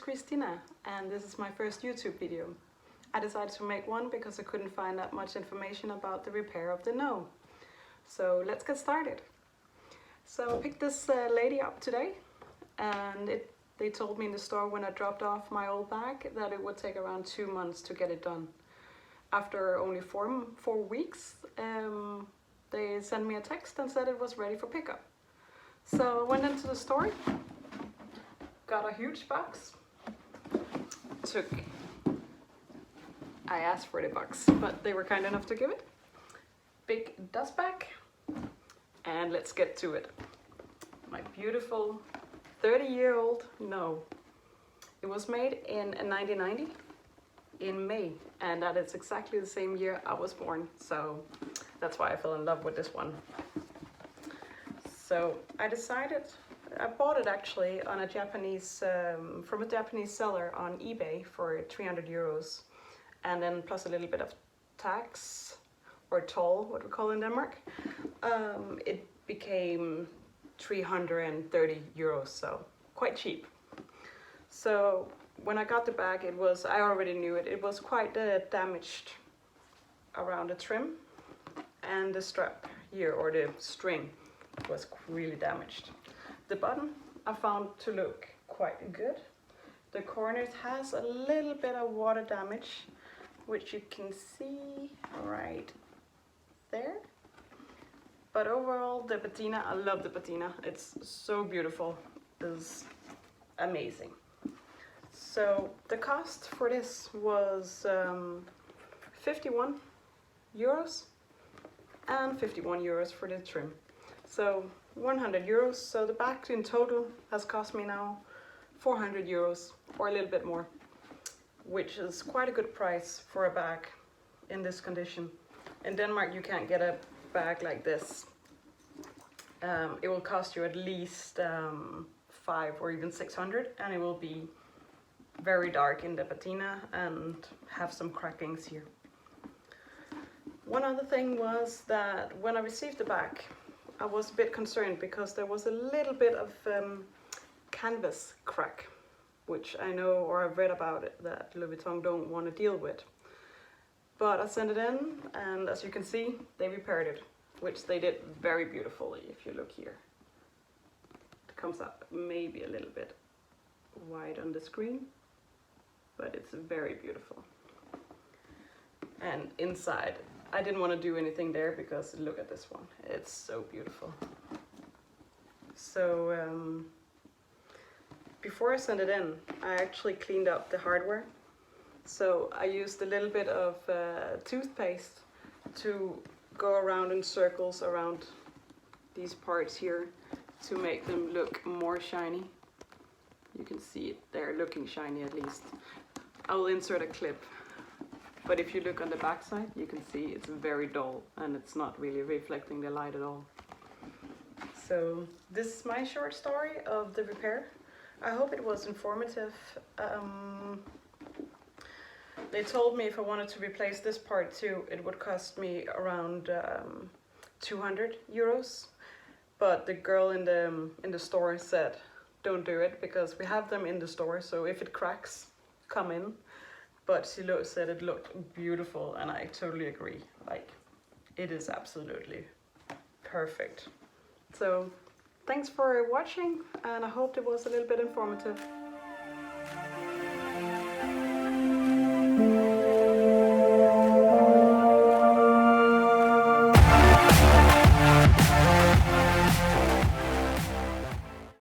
Christina, and this is my first YouTube video. I decided to make one because I couldn't find that much information about the repair of the Noe. So let's get started. So I picked this lady up today, and they told me in the store when I dropped off my old bag that it would take around 2 months to get it done. After only four weeks, they sent me a text and said it was ready for pickup. So I went into the store, got a huge box, I asked for the box, but they were kind enough to give it. Big dust bag, and let's get to it. My beautiful 30-year-old Noe. It was made in 1990 in May, and that is exactly the same year I was born, so that's why I fell in love with this one. So I bought it actually on a Japanese, from a Japanese seller on eBay for 300 euros, and then plus a little bit of tax, or toll, what we call in Denmark. It became 330 euros, so quite cheap. So when I got the bag, I already knew it was quite damaged around the trim, and the strap here, or the string, was really damaged. The button I found to look quite good. The corners has a little bit of water damage, which you can see right there. But overall, the patina, I love the patina. It's so beautiful. It's amazing. So the cost for this was 51 euros and 51 euros for the trim. So 100 euros. So the bag in total has cost me now 400 euros, or a little bit more, which is quite a good price for a bag in this condition. In Denmark, you can't get a bag like this. It will cost you at least 500 or even 600, and it will be very dark in the patina and have some crackings here. One other thing was that when I received the bag, I was a bit concerned because there was a little bit of canvas crack, which I know, or I've read about it, that Louis Vuitton don't want to deal with. But I sent it in, and as you can see, they repaired it, which they did very beautifully. If you look here, it comes up maybe a little bit wide on the screen, but it's very beautiful. And inside, I didn't want to do anything there because look at this one, it's so beautiful. So before I sent it in, I actually cleaned up the hardware. So I used a little bit of toothpaste to go around in circles around these parts here to make them look more shiny. You can see it, they're looking shiny at least. I will insert a clip. But if you look on the back side, you can see it's very dull and it's not really reflecting the light at all. So this is my short story of the repair. I hope it was informative. They told me if I wanted to replace this part too, it would cost me around 200 euros. But the girl in the store said, don't do it, because we have them in the store, so if it cracks, come in. But she said it looked beautiful, and I totally agree. Like, it is absolutely perfect. So thanks for watching, and I hope it was a little bit informative.